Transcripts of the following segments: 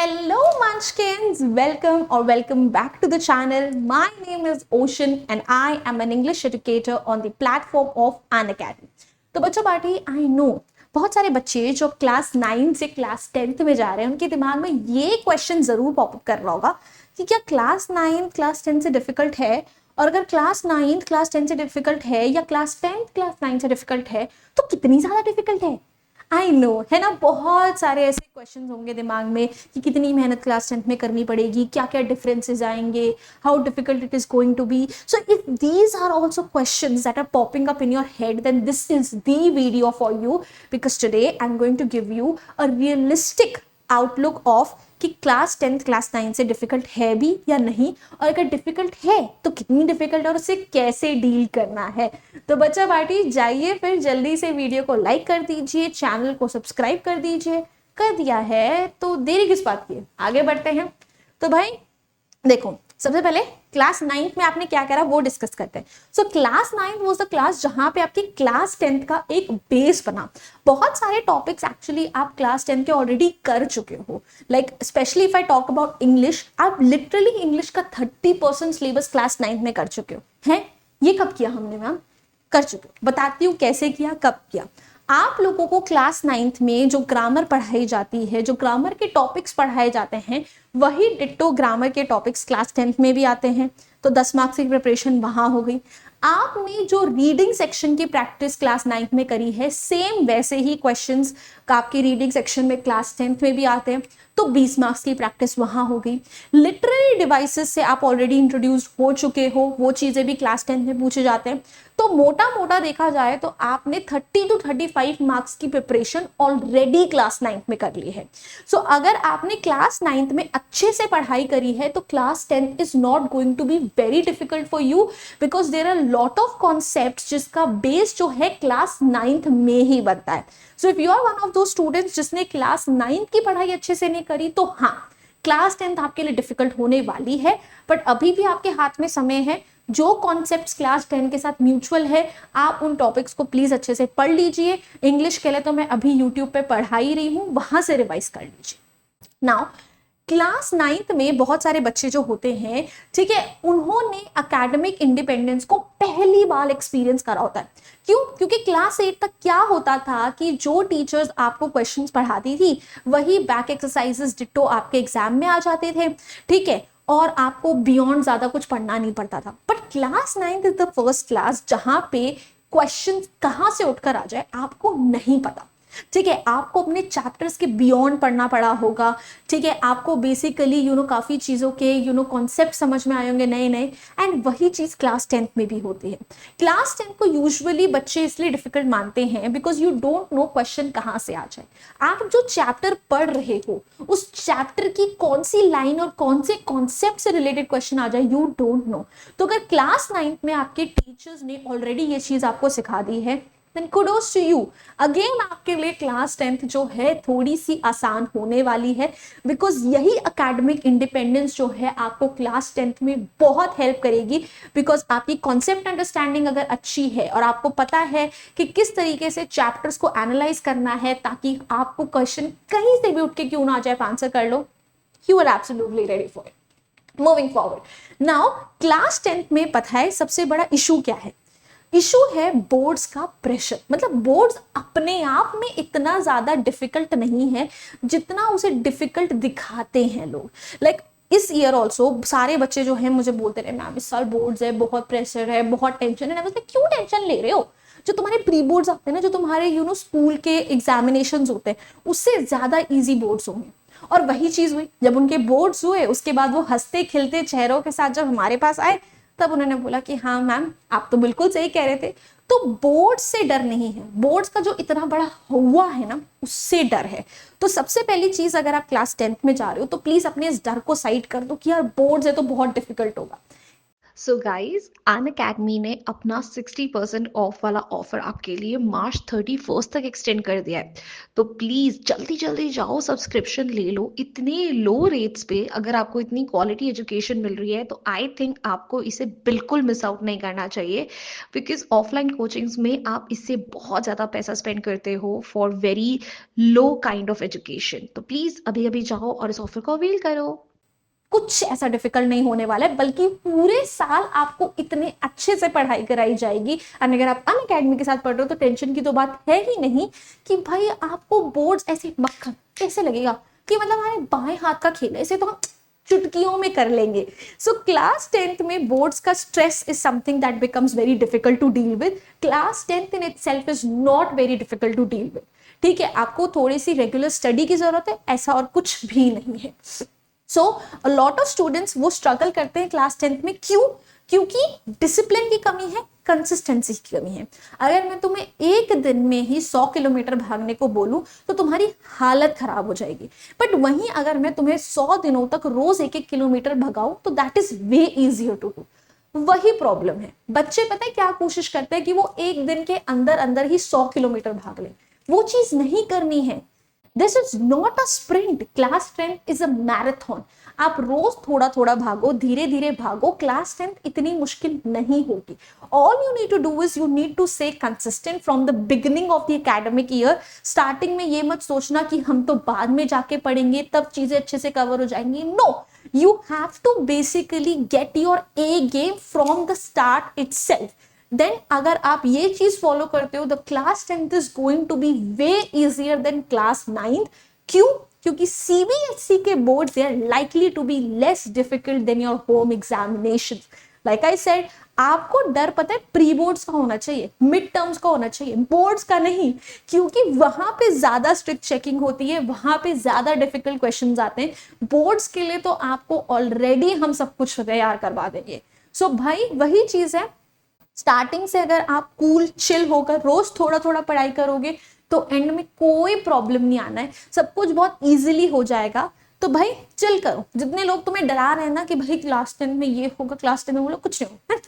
Hello Munchkins, welcome back to the channel. My name is Ocean and I am an English educator on the platform of Unacademy. तो बच्चों party I know बहुत सारे बच्चे जो class 9 से class 10th में जा रहे हैं उनके दिमाग में ये क्वेश्चन जरूर पॉपअप कर रहा होगा कि क्या क्लास 9 क्लास 10 से डिफिकल्ट है, और अगर क्लास 9 क्लास 10 से डिफिकल्ट है या क्लास 10 क्लास 9 से डिफिकल्ट है तो कितनी ज्यादा डिफिकल्ट है। आई नो है ना, बहुत सारे ऐसे क्वेश्चन होंगे दिमाग में कि कितनी मेहनत क्लास 10th में करनी पड़ेगी, क्या क्या डिफरेंसेस आएंगे, how difficult it is going to be. So if these are also questions that are popping up in your head, then this is the video for you, because today I am going to give you a realistic outlook of कि class 10 class 9 से difficult है भी या नहीं, और अगर difficult है तो कितनी डिफिकल्ट है और उससे कैसे डील करना है। तो बच्चा पार्टी जाइए फिर जल्दी से वीडियो को लाइक कर दीजिए, चैनल को सब्सक्राइब कर दीजिए। कर दिया है तो देरी किस बात की, आगे बढ़ते हैं। तो भाई देखो, सबसे पहले क्लास 9th में आपने क्या करा वो डिस्कस करते हैं। So class 9th was the class जहां पे आपकी क्लास 10th का एक बेस बना। बहुत सारे टॉपिक्स एक्चुअली आप क्लास 10 के ऑलरेडी कर चुके हो, like specially if I talk about English, आप लिटरली इंग्लिश का 30% सिलेबस क्लास 9th में कर चुके हो। हैं ये कब किया हमने मैम? कर चुके हो। बताती हूँ कैसे किया, कब किया। आप लोगों को क्लास 9th में जो ग्रामर पढ़ाई जाती है, जो ग्रामर के टॉपिक्स पढ़ाए जाते हैं, वही डिट्टो ग्रामर के टॉपिक्स क्लास 10th में भी आते हैं। तो 10 मार्क्स की प्रिपरेशन वहां हो गई। आपने जो रीडिंग सेक्शन की प्रैक्टिस क्लास 9th में करी है, सेम वैसे ही क्वेश्चंस आपकी रीडिंग सेक्शन में क्लास 10th में भी आते हैं, तो 20 मार्क्स की प्रैक्टिस वहां हो गई। लिटरेरी डिवाइसेस से आप ऑलरेडी इंट्रोड्यूस हो चुके हो, वो चीजें भी क्लास 10th में पूछे जाते हैं। तो मोटा मोटा देखा जाए तो आपने 30 to 35 मार्क्स की प्रिपरेशन ऑलरेडी क्लास 9th में कर ली है। सो अगर आपने क्लास 9th में अच्छे से पढ़ाई करी है तो class 10th is not going to be very difficult for you, because there are lot of concepts जिसका बेस जो है क्लास 9th में ही बनता है। So if you are one of those students जिसने क्लास 9th की पढ़ाई अच्छे से नहीं करी, तो हाँ, क्लास 10th आपके लिए डिफिकल्ट होने वाली है, बट अभी भी आपके हाथ में समय है। जो कॉन्सेप्ट्स क्लास 10 के साथ म्यूचुअल है, आप उन टॉपिक्स को प्लीज अच्छे से पढ़ लीजिए। इंग्लिश के लिए तो मैं अभी यूट्यूब पे पढ़ा ही रही हूँ, वहां से रिवाइज कर लीजिए। नाउ क्लास 9th में बहुत सारे बच्चे जो होते हैं, ठीक है, उन्होंने एकेडमिक इंडिपेंडेंस को पहली बार एक्सपीरियंस करा होता है। क्यों? क्योंकि क्लास 8 तक क्या होता था कि जो टीचर्स आपको क्वेश्चंस पढ़ाती थी वही बैक एक्सरसाइजेस डिट्टो आपके एग्जाम में आ जाते थे, ठीक है, और आपको बियॉन्ड ज्यादा कुछ पढ़ना नहीं पड़ता था। But class 9th is the first class जहां पे क्वेश्चन कहां से उठकर आ जाए आपको नहीं पता, ठीक है। आपको अपने चैप्टर्स के बियॉन्ड पढ़ना पड़ा होगा, ठीक है। आपको बेसिकली काफी चीजों के कॉन्सेप्ट समझ में आए होंगे नए नए, एंड वही चीज क्लास 10th में भी होती है। क्लास 10th को यूजुअली बच्चे इसलिए डिफिकल्ट मानते हैं because you don't know question कहां से आ जाए। आप जो चैप्टर पढ़ रहे हो उस चैप्टर की कौन सी लाइन और कौन से कॉन्सेप्ट से रिलेटेड क्वेश्चन आ जाए, यू डोंट नो। तो अगर क्लास 9th में आपके टीचर्स ने ऑलरेडी ये चीज आपको सिखा दी है, then kudos to you। Again आपके लिए क्लास 10th जो है थोड़ी सी आसान होने वाली है, बिकॉज यही एकेडमिक इंडिपेंडेंस जो है आपको क्लास 10th में बहुत हेल्प करेगी। बिकॉज आपकी कॉन्सेप्ट अंडरस्टैंडिंग अगर अच्छी है और आपको पता है कि किस तरीके से चैप्टर्स को एनालाइज करना है ताकि आपको क्वेश्चन कहीं से भी उठ के क्यों ना आ जाए, आंसर कर लो, you are absolutely ready for it. Moving forward, now class 10th में पता है सबसे बड़ा इशू क्या है? इशू है बोर्ड्स का प्रेशर। मतलब बोर्ड्स अपने आप में इतना ज्यादा डिफिकल्ट नहीं है जितना उसे डिफिकल्ट दिखाते हैं लोग। लाइक इस ईयर ऑल्सो सारे बच्चे जो हैं मुझे बोलते रहे, मैम इस साल बोर्ड्स है, बहुत प्रेशर है, बहुत टेंशन है। क्यों टेंशन ले रहे हो? जो तुम्हारे प्री बोर्ड्स आते हैं ना, जो तुम्हारे स्कूल के एग्जामिनेशंस होते हैं, उससे ज्यादा इजी बोर्ड्स होंगे। और वही चीज हुई, जब उनके बोर्ड्स हुए उसके बाद वो हंसते खिलते चेहरों के साथ जब हमारे पास आए, तब उन्होंने बोला कि हाँ मैम आप तो बिल्कुल सही कह रहे थे। तो बोर्ड से डर नहीं है, बोर्ड्स का जो इतना बड़ा हुआ है ना, उससे डर है। तो सबसे पहली चीज, अगर आप क्लास 10th में जा रहे हो तो प्लीज अपने इस डर को साइड कर दो कि यार बोर्ड्स है तो बहुत डिफिकल्ट होगा। सो गाइज अनअकैडमी ने अपना 60% ऑफ वाला ऑफर आपके लिए मार्च 31 तक एक्सटेंड कर दिया है। तो प्लीज जल्दी जल्दी जाओ, सब्सक्रिप्शन ले लो। इतने लो रेट्स पे अगर आपको इतनी क्वालिटी एजुकेशन मिल रही है तो आई थिंक आपको इसे बिल्कुल मिस आउट नहीं करना चाहिए, बिकॉज ऑफलाइन कोचिंग्स में आप इससे बहुत ज़्यादा पैसा स्पेंड करते हो for very low kind of education. तो प्लीज़ अभी अभी जाओ और इस ऑफर को अवेल करो। कुछ ऐसा डिफिकल्ट नहीं होने वाला है, बल्कि पूरे साल आपको इतने अच्छे से पढ़ाई कराई जाएगी। और अगर आप अनअकैडमी के साथ पढ़ रहे हो तो टेंशन की तो बात है ही नहीं कि भाई आपको बोर्ड्स ऐसे मक्खन कैसे लगेगा कि मतलब हमारे बाएं हाथ का खेल है, इसे तो हम चुटकियों में कर लेंगे। सो क्लास 10th में बोर्ड्स का stress is something that becomes very difficult to deal with. Class 10th in itself is not very difficult to deal with. ठीक है, आपको थोड़ी सी रेगुलर स्टडी की जरूरत है, ऐसा और कुछ भी नहीं है। सो अ लॉट ऑफ स्टूडेंट्स वो स्ट्रगल करते हैं क्लास 10th में। क्यों? क्योंकि डिसिप्लिन की कमी है, कंसिस्टेंसी की कमी है। अगर मैं तुम्हें एक दिन में ही 100 किलोमीटर भागने को बोलूं तो तुम्हारी हालत खराब हो जाएगी। बट वहीं अगर मैं तुम्हें 100 दिनों तक रोज 1-1 किलोमीटर भगाऊं तो that is way easier to do. वही प्रॉब्लम है, बच्चे पता है क्या कोशिश करते हैं कि वो एक दिन के अंदर अंदर ही 100 किलोमीटर भाग ले। वो चीज नहीं करनी है। This is not a sprint, class 10 is a marathon. आप रोज थोड़ा थोड़ा भागो, धीरे धीरे भागो। क्लास 10 इतनी मुश्किल नहीं होगी। All you need to do is you need to stay consistent from the beginning of the academic year. Starting में ये मत सोचना कि हम तो बाद में जाके पढ़ेंगे तब चीजें अच्छे से कवर हो जाएंगी। No, you have to basically get your A game from the start itself. Then अगर आप ये चीज फॉलो करते हो, the class 10th is going to be way easier than class 9th. क्यों? क्योंकि CBSE के board they are likely to be less difficult than your home examinations. Like I said, आपको डर पता है प्री बोर्ड्स का होना चाहिए, मिड टर्म्स का होना चाहिए, बोर्ड्स का नहीं। क्योंकि वहां पे ज्यादा स्ट्रिक्ट चेकिंग होती है, वहां पे ज्यादा डिफिकल्ट क्वेश्चंस आते हैं। बोर्ड्स के लिए तो आपको ऑलरेडी हम सब कुछ तैयार करवा देंगे। सो भाई वही चीज है, स्टार्टिंग से अगर आप कूल चिल होकर रोज थोड़ा थोड़ा पढ़ाई करोगे तो एंड में कोई प्रॉब्लम नहीं आना है, सब कुछ बहुत इजीली हो जाएगा। तो भाई चिल करो। जितने लोग तुम्हें डरा रहे हैं ना कि भाई क्लास 10 में ये होगा, क्लास 10 में वो लोग, कुछ नहीं होगा,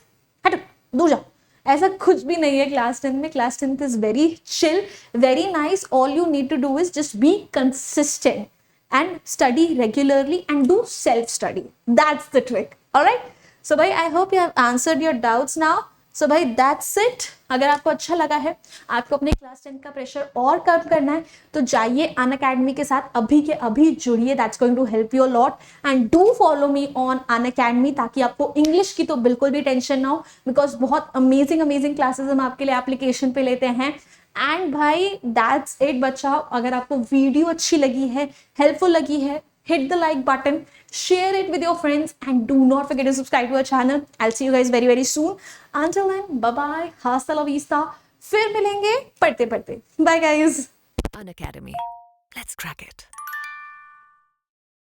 हटो दूर जाओ, ऐसा कुछ भी नहीं है क्लास 10 में। Class 10 is very chill, very nice. All you need to do is just be consistent and study regularly and do self study. That's the trick. All right, so bhai I hope you have answered your doubts now. So bhai that's it. अगर आपको अच्छा लगा है, आपको अपने class 10 का pressure और कम करना है तो जाइए अनअकैडमी के साथ अभी के अभी जुड़िए। That's going to help you a lot. And do follow me on Unacademy ताकि आपको इंग्लिश की तो बिल्कुल भी टेंशन ना हो, बिकॉज बहुत अमेजिंग अमेजिंग क्लासेस हम आपके लिए एप्लीकेशन पे लेते हैं। एंड भाई दैट्स इट बच्चा। अगर आपको वीडियो अच्छी लगी है, हेल्पफुल लगी है, hit the like button, share it with your friends, and do not forget to subscribe to our channel. I'll see you guys very very soon. Until then, bye bye, hasta la vista. फिर मिलेंगे पढ़ते पढ़ते। Bye guys. Unacademy. Let's crack it.